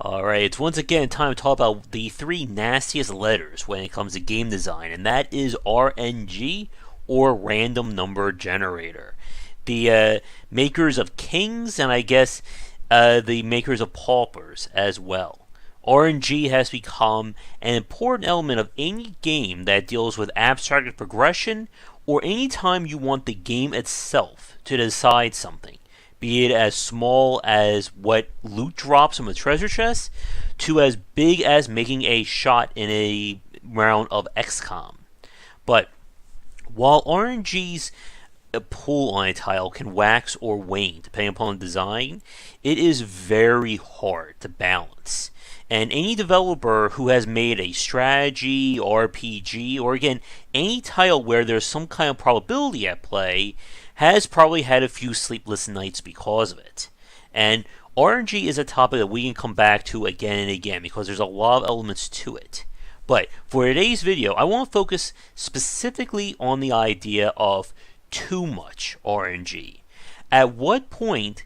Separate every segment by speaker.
Speaker 1: Alright, it's once again time to talk about the three nastiest letters when it comes to game design, and that is RNG, or Random Number Generator. The makers of Kings, and I guess the makers of Paupers as well. RNG has become an important element of any game that deals with abstracted progression, or any time you want the game itself to decide something, be it as small as what loot drops from a treasure chest, to as big as making a shot in a round of XCOM. But while RNG's pull on a tile can wax or wane depending upon the design, it is very hard to balance. And any developer who has made a strategy, RPG, or again, any title where there's some kind of probability at play has probably had a few sleepless nights because of it. And RNG is a topic that we can come back to again and again because there's a lot of elements to it. But for today's video, I want to focus specifically on the idea of too much RNG. At what point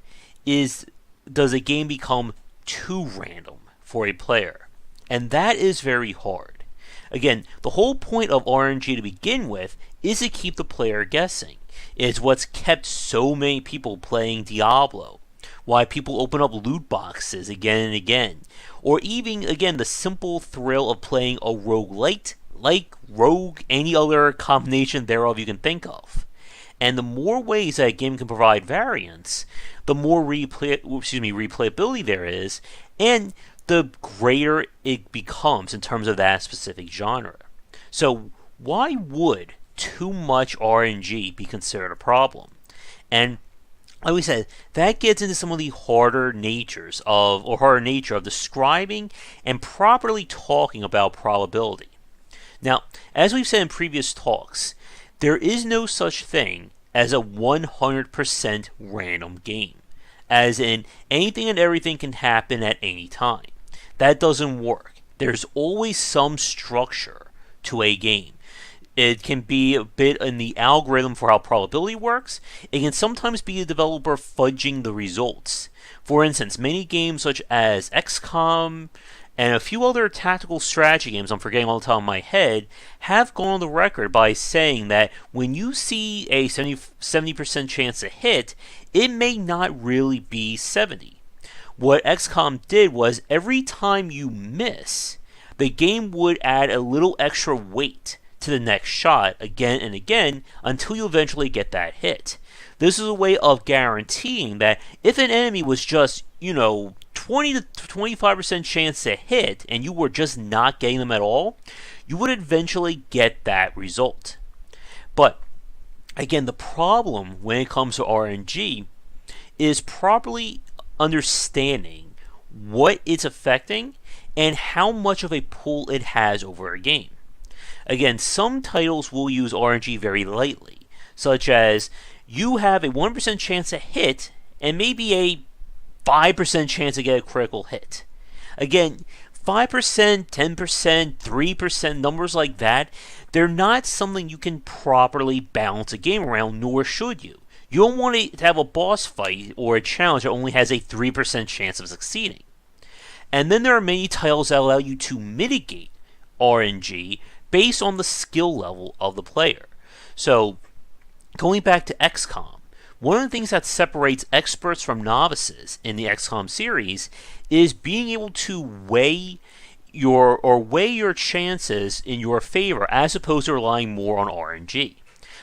Speaker 1: does a game become too random for a player? And that is very hard. Again, the whole point of RNG to begin with is to keep the player guessing. It's what's kept so many people playing Diablo, why people open up loot boxes again and again, or even, again, the simple thrill of playing a roguelite, like Rogue, any other combination thereof you can think of. And the more ways that a game can provide variance, the more replayability there is, and the greater it becomes in terms of that specific genre. So why would too much RNG be considered a problem? And like we said, that gets into some of the harder nature of describing and properly talking about probability. Now, as we've said in previous talks, there is no such thing as a 100% random game, as in anything and everything can happen at any time. That doesn't work. There's always some structure to a game. It can be a bit in the algorithm for how probability works. It can sometimes be a developer fudging the results. For instance, many games such as XCOM and a few other tactical strategy games I'm forgetting all the top of my head have gone on the record by saying that when you see a 70% chance to hit, it may not really be 70. What XCOM did was every time you miss, the game would add a little extra weight to the next shot again and again until you eventually get that hit. This is a way of guaranteeing that if an enemy was just, 20 to 25% chance to hit and you were just not getting them at all, you would eventually get that result. But again, the problem when it comes to RNG is properly understanding what it's affecting and how much of a pull it has over a game. Again, some titles will use RNG very lightly, such as you have a 1% chance to hit and maybe a 5% chance to get a critical hit. Again, 5%, 10%, 3%, numbers like that, they're not something you can properly balance a game around, nor should you. You don't want to have a boss fight or a challenge that only has a 3% chance of succeeding. And then there are many titles that allow you to mitigate RNG based on the skill level of the player. So, going back to XCOM, one of the things that separates experts from novices in the XCOM series is being able to weigh your chances in your favor as opposed to relying more on RNG.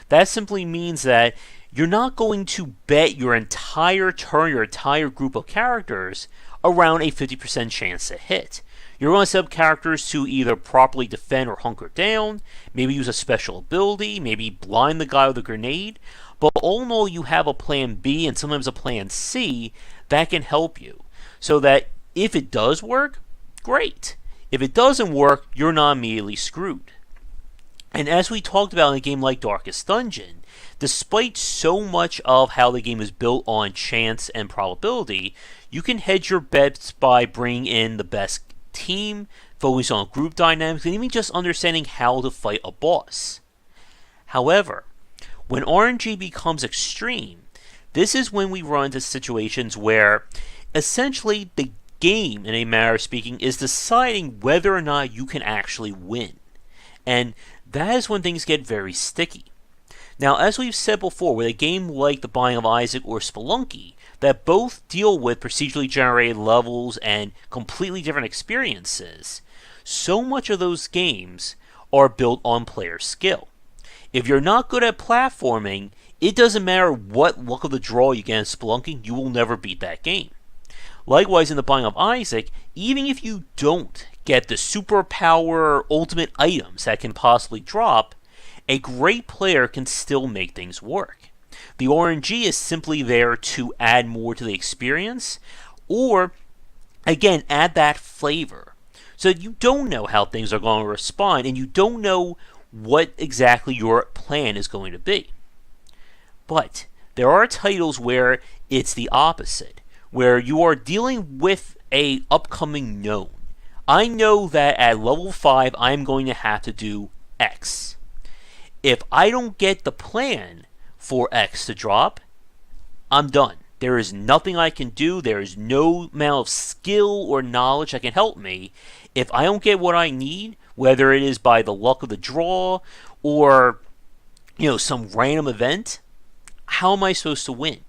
Speaker 1: That simply means that you're not going to bet your entire turn, your entire group of characters around a 50% chance to hit. You're going to set up characters to either properly defend or hunker down, maybe use a special ability, maybe blind the guy with a grenade, but all in all you have a plan B and sometimes a plan C that can help you. So that if it does work, great. If it doesn't work, you're not immediately screwed. And as we talked about in a game like Darkest Dungeon, despite so much of how the game is built on chance and probability, you can hedge your bets by bringing in the best team, focus on group dynamics, and even just understanding how to fight a boss. However, when RNG becomes extreme, this is when we run into situations where essentially the game, in a manner of speaking, is deciding whether or not you can actually win. And that is when things get very sticky. Now, as we've said before, with a game like The Binding of Isaac or Spelunky, that both deal with procedurally generated levels and completely different experiences, so much of those games are built on player skill. If you're not good at platforming, it doesn't matter what luck of the draw you get in Spelunky, you will never beat that game. Likewise, in The Binding of Isaac, even if you don't get the superpower ultimate items that can possibly drop, a great player can still make things work. The RNG is simply there to add more to the experience, or, again, add that flavor. So that you don't know how things are going to respond, and you don't know what exactly your plan is going to be. But there are titles where it's the opposite, where you are dealing with a upcoming known. I know that at level 5 I'm going to have to do X. If I don't get the plan for X to drop, I'm done. There is nothing I can do. There is no amount of skill or knowledge that can help me. If I don't get what I need, whether it is by the luck of the draw or some random event, how am I supposed to win?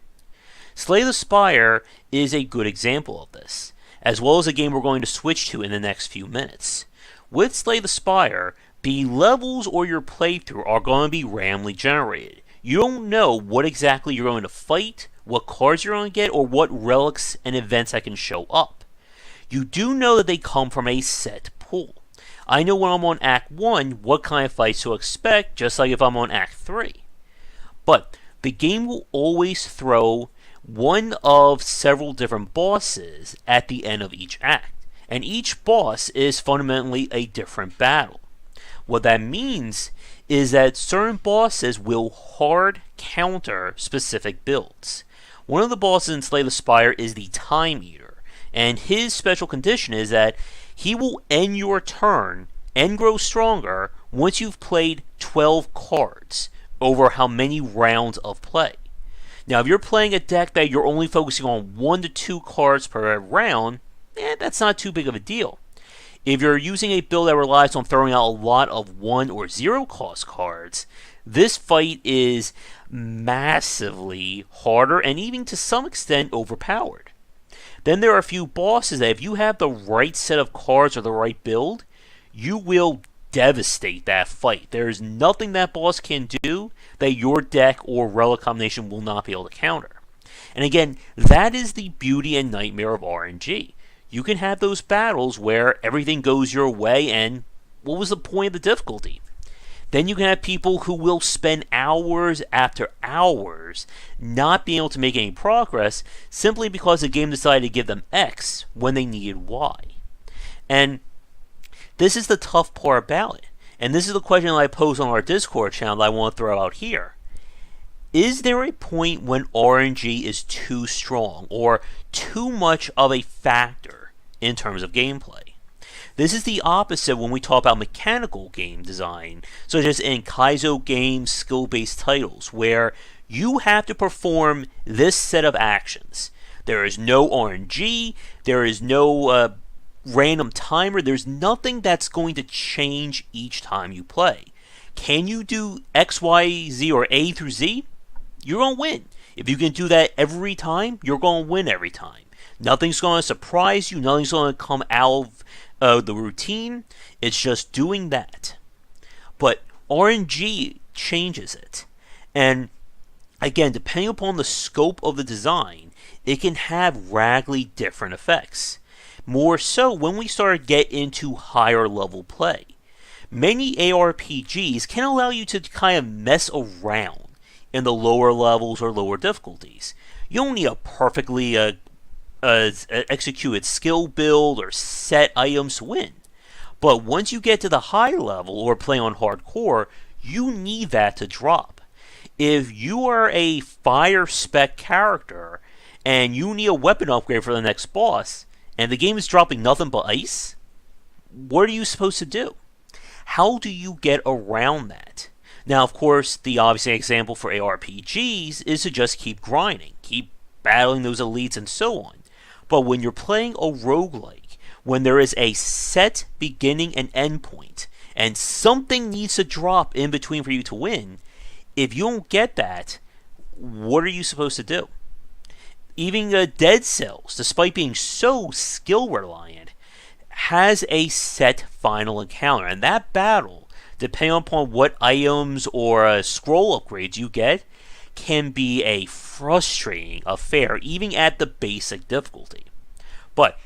Speaker 1: Slay the Spire is a good example of this, as well as a game we're going to switch to in the next few minutes. With Slay the Spire, the levels or your playthrough are going to be randomly generated. You don't know what exactly you're going to fight, what cards you're going to get, or what relics and events that can show up. You do know that they come from a set pool. I know when I'm on Act 1 what kind of fights to expect, just like if I'm on Act 3. But the game will always throw one of several different bosses at the end of each act, and each boss is fundamentally a different battle. What that means is that certain bosses will hard counter specific builds. One of the bosses in Slay the Spire is the Time Eater, and his special condition is that he will end your turn and grow stronger once you've played 12 cards over how many rounds of play. Now, if you're playing a deck that you're only focusing on 1 to 2 cards per round, that's not too big of a deal. If you're using a build that relies on throwing out a lot of 1 or 0 cost cards, this fight is massively harder and even to some extent overpowered. Then there are a few bosses that if you have the right set of cards or the right build, you will devastate that fight. There is nothing that boss can do that your deck or relic combination will not be able to counter. And again, that is the beauty and nightmare of RNG. You can have those battles where everything goes your way and what was the point of the difficulty? Then you can have people who will spend hours after hours not being able to make any progress simply because the game decided to give them X when they needed Y. And this is the tough part about it. And this is the question that I posed on our Discord channel that I want to throw out here. Is there a point when RNG is too strong or too much of a factor in terms of gameplay? This is the opposite when we talk about mechanical game design, such as in Kaizo games, skill-based titles, where you have to perform this set of actions. There is no RNG, there is no random timer, there's nothing that's going to change each time you play. Can you do X, Y, Z, or A through Z? You're going to win. If you can do that every time, you're going to win every time. Nothing's going to surprise you. Nothing's going to come out of the routine. It's just doing that. But RNG changes it. And again, depending upon the scope of the design, it can have radically different effects. More so when we start to get into higher level play. Many ARPGs can allow you to kind of mess around in the lower levels or lower difficulties. You don't need a perfectly executed skill build or set items to win. But once you get to the high level or play on hardcore, you need that to drop. If you are a fire spec character and you need a weapon upgrade for the next boss, and the game is dropping nothing but ice, what are you supposed to do? How do you get around that? Now, of course, the obvious example for ARPGs is to just keep grinding, keep battling those elites and so on. But when you're playing a roguelike, when there is a set beginning and end point, and something needs to drop in between for you to win, if you don't get that, what are you supposed to do? Even Dead Cells, despite being so skill-reliant, has a set final encounter. And that battle, depending upon what items or scroll upgrades you get, can be a frustrating affair, even at the basic difficulty. But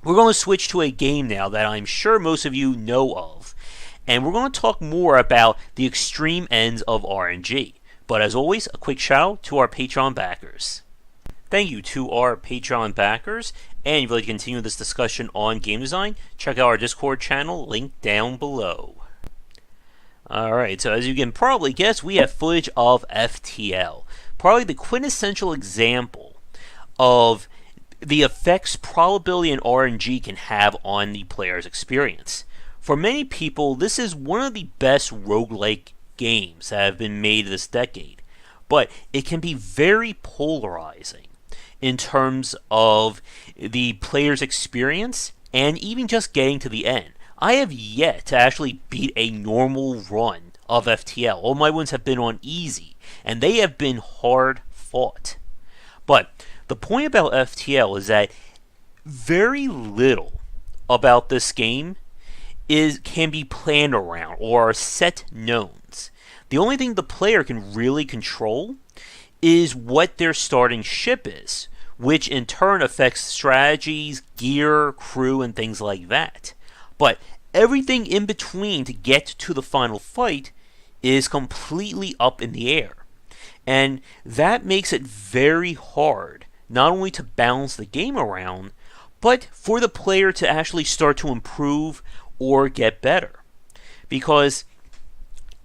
Speaker 1: we're going to switch to a game now that I'm sure most of you know of, and we're going to talk more about the extreme ends of RNG. But as always, a quick shout out to our Patreon backers. Thank you to our Patreon backers, and if you'd like to continue this discussion on game design, check out our Discord channel, linked down below. Alright, so as you can probably guess, we have footage of FTL. Probably the quintessential example of the effects probability and RNG can have on the player's experience. For many people, this is one of the best roguelike games that have been made this decade, but it can be very polarizing in terms of the player's experience and even just getting to the end. I have yet to actually beat a normal run of FTL. All my wins have been on easy, and they have been hard fought. But the point about FTL is that very little about this game can be planned around or are set knowns. The only thing the player can really control is what their starting ship is, which in turn affects strategies, gear, crew, and things like that. But everything in between to get to the final fight is completely up in the air. And that makes it very hard not only to balance the game around, but for the player to actually start to improve or get better. Because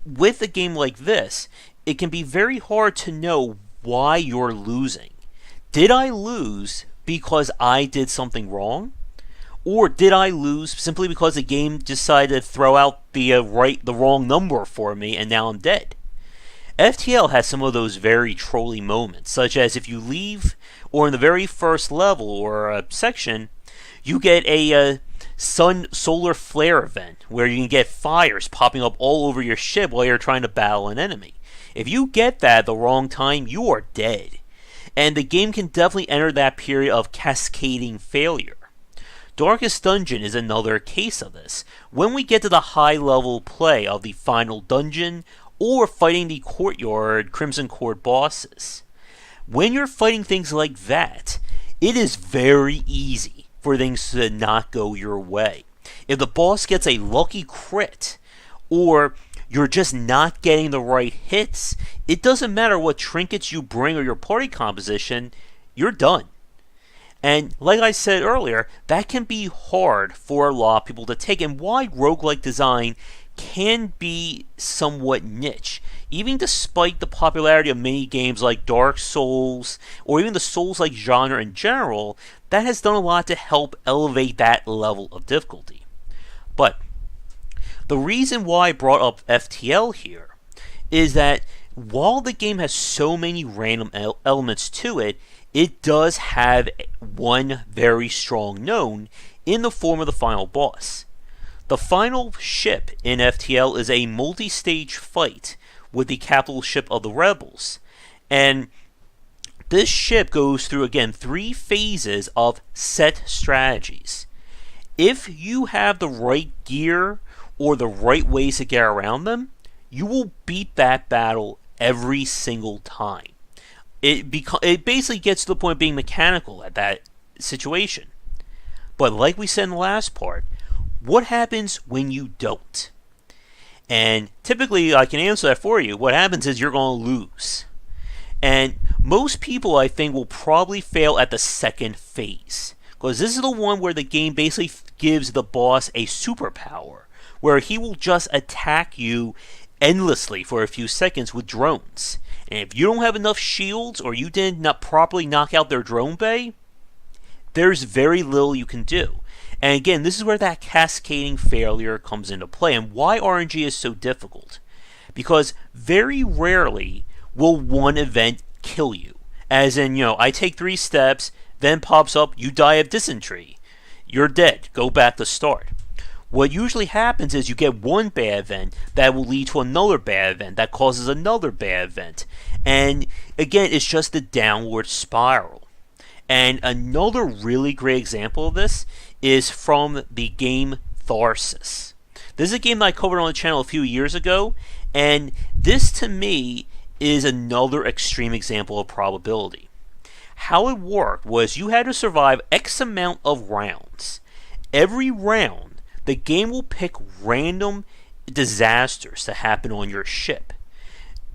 Speaker 1: with a game like this, it can be very hard to know why you're losing. Did I lose because I did something wrong? Or did I lose simply because the game decided to throw out the wrong number for me and now I'm dead? FTL has some of those very trolly moments, such as if you leave, or in the very first level or section, you get a solar flare event where you can get fires popping up all over your ship while you're trying to battle an enemy. If you get that at the wrong time, you are dead. And the game can definitely enter that period of cascading failure. Darkest Dungeon is another case of this. When we get to the high level play of the final dungeon or fighting the courtyard Crimson Court bosses, when you're fighting things like that, it is very easy for things to not go your way. If the boss gets a lucky crit, or you're just not getting the right hits, it doesn't matter what trinkets you bring or your party composition, you're done. And like I said earlier, that can be hard for a lot of people to take, and why roguelike design can be somewhat niche. Even despite the popularity of many games like Dark Souls, or even the Souls-like genre in general, that has done a lot to help elevate that level of difficulty. But the reason why I brought up FTL here is that while the game has so many random elements to it, it does have one very strong known in the form of the final boss. The final ship in FTL is a multi-stage fight with the capital ship of the rebels. And this ship goes through, again, 3 phases of set strategies. If you have the right gear or the right ways to get around them, you will beat that battle every single time. It basically gets to the point of being mechanical at that situation. But like we said in the last part, what happens when you don't? And typically, I can answer that for you. What happens is you're going to lose. And most people, I think, will probably fail at the second phase. Because this is the one where the game basically gives the boss a superpower, where he will just attack you endlessly for a few seconds with drones. And if you don't have enough shields, or you did not properly knock out their drone bay, there's very little you can do. And again, this is where that cascading failure comes into play, and why RNG is so difficult. Because very rarely will one event kill you. As in, I take 3 steps, then pops up, you die of dysentery. You're dead. Go back to start. What usually happens is you get one bad event that will lead to another bad event that causes another bad event. And again, it's just a downward spiral. And another really great example of this is from the game Tharsis. This is a game that I covered on the channel a few years ago, and this to me is another extreme example of probability. How it worked was you had to survive X amount of rounds. Every round, the game will pick random disasters to happen on your ship.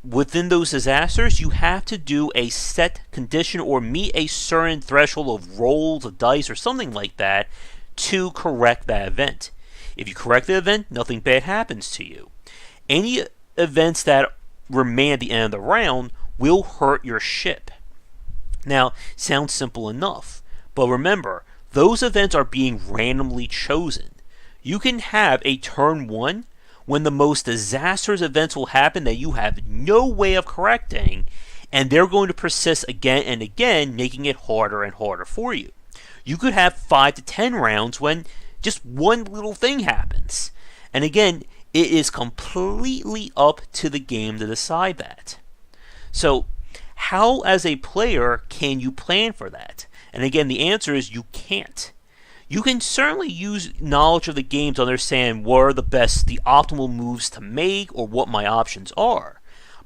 Speaker 1: Within those disasters, you have to do a set condition or meet a certain threshold of rolls of dice or something like that to correct that event. If you correct the event, nothing bad happens to you. Any events that remain at the end of the round will hurt your ship. Now, sounds simple enough, but remember, those events are being randomly chosen. You can have a turn 1 when the most disastrous events will happen that you have no way of correcting, and they're going to persist again and again, making it harder and harder for you. You could have 5 to 10 rounds when just one little thing happens. And again, it is completely up to the game to decide that. So, how as a player can you plan for that? And again, the answer is you can't. You can certainly use knowledge of the game to understand what are the optimal moves to make or what my options are.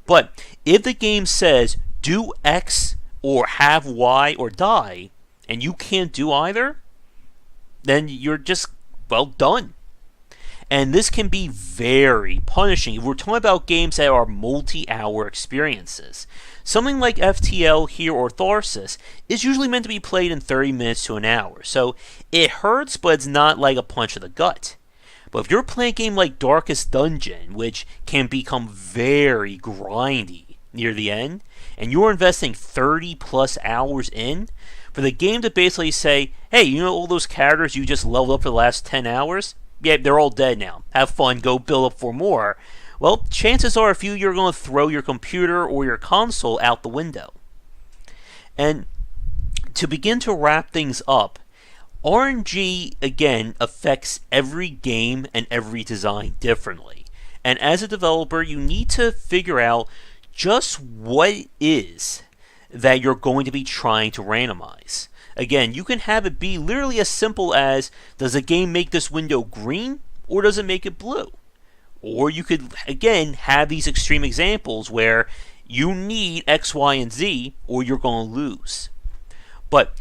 Speaker 1: But if the game says do X or have Y or die, and you can't do either, then you're just, well, done. And this can be very punishing if we're talking about games that are multi-hour experiences. Something like FTL here or Tharsis is usually meant to be played in 30 minutes to an hour, so it hurts, but it's not like a punch to the gut. But if you're playing a game like Darkest Dungeon, which can become very grindy near the end, and you're investing 30 plus hours in, for the game to basically say, hey, you know all those characters you just leveled up for the last 10 hours? Yeah, they're all dead now. Have fun, go build up for more. Well, chances are you're going to throw your computer or your console out the window. And to begin to wrap things up, RNG, again, affects every game and every design differently. And as a developer, you need to figure out just what it is that you're going to be trying to randomize. Again, you can have it be literally as simple as, does the game make this window green or does it make it blue? Or you could, again, have these extreme examples where you need X, Y, and Z or you're going to lose. But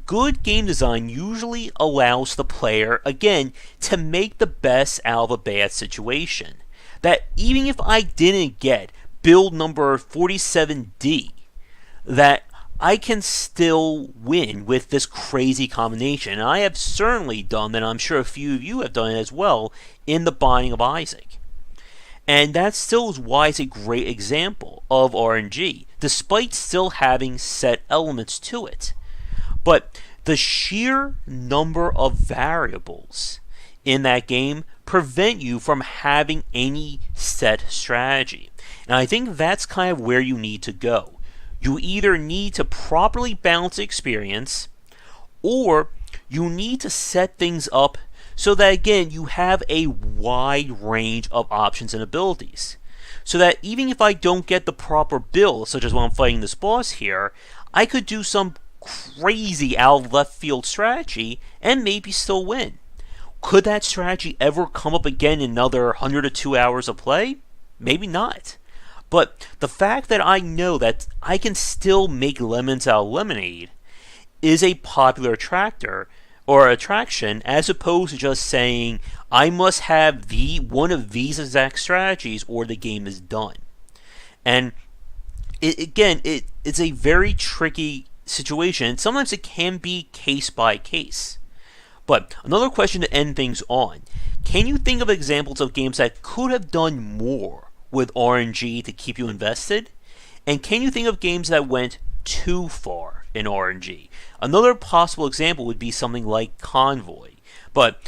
Speaker 1: good game design usually allows the player, again, to make the best out of a bad situation. That even if I didn't get build number 47D, that I can still win with this crazy combination. And I have certainly done that, and I'm sure a few of you have done it as well, in the Binding of Isaac. And that still is why it's a great example of RNG, despite still having set elements to it. But the sheer number of variables in that game prevent you from having any set strategy. And I think that's kind of where you need to go. You either need to properly balance the experience, or you need to set things up so that, again, you have a wide range of options and abilities. So that even if I don't get the proper build, such as when I'm fighting this boss here, I could do some crazy out of left field strategy and maybe still win. Could that strategy ever come up again in another 100 to 2 hours of play? Maybe not. But the fact that I know that I can still make lemons out of lemonade is a popular attraction, as opposed to just saying I must have one of these exact strategies or the game is done. And it's a very tricky situation. Sometimes it can be case by case. But another question to end things on: can you think of examples of games that could have done more with RNG to keep you invested? And can you think of games that went too far in RNG? Another possible example would be something like Convoy. But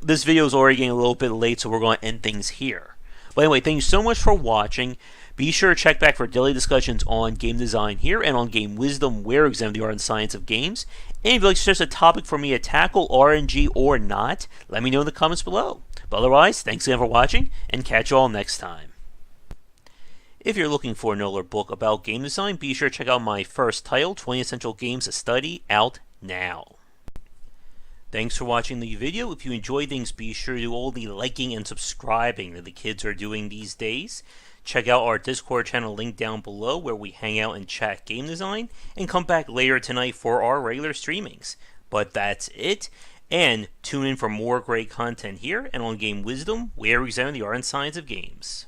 Speaker 1: this video is already getting a little bit late, so we're going to end things here. But anyway, thank you so much for watching. Be sure to check back for daily discussions on game design here and on game wisdom, where we examine the art and science of games. And if you'd like to suggest a topic for me to tackle, RNG or not, let me know in the comments below. But otherwise, thanks again for watching, and catch you all next time. If you're looking for another book about game design, be sure to check out my first title, 20 Essential Games to Study, out now. Thanks for watching the video. If you enjoy things, be sure to do all the liking and subscribing that the kids are doing these days. Check out our Discord channel linked down below where we hang out and chat game design, and come back later tonight for our regular streamings. But that's it, and tune in for more great content here and on Game Wisdom, where we examine the art and science of games.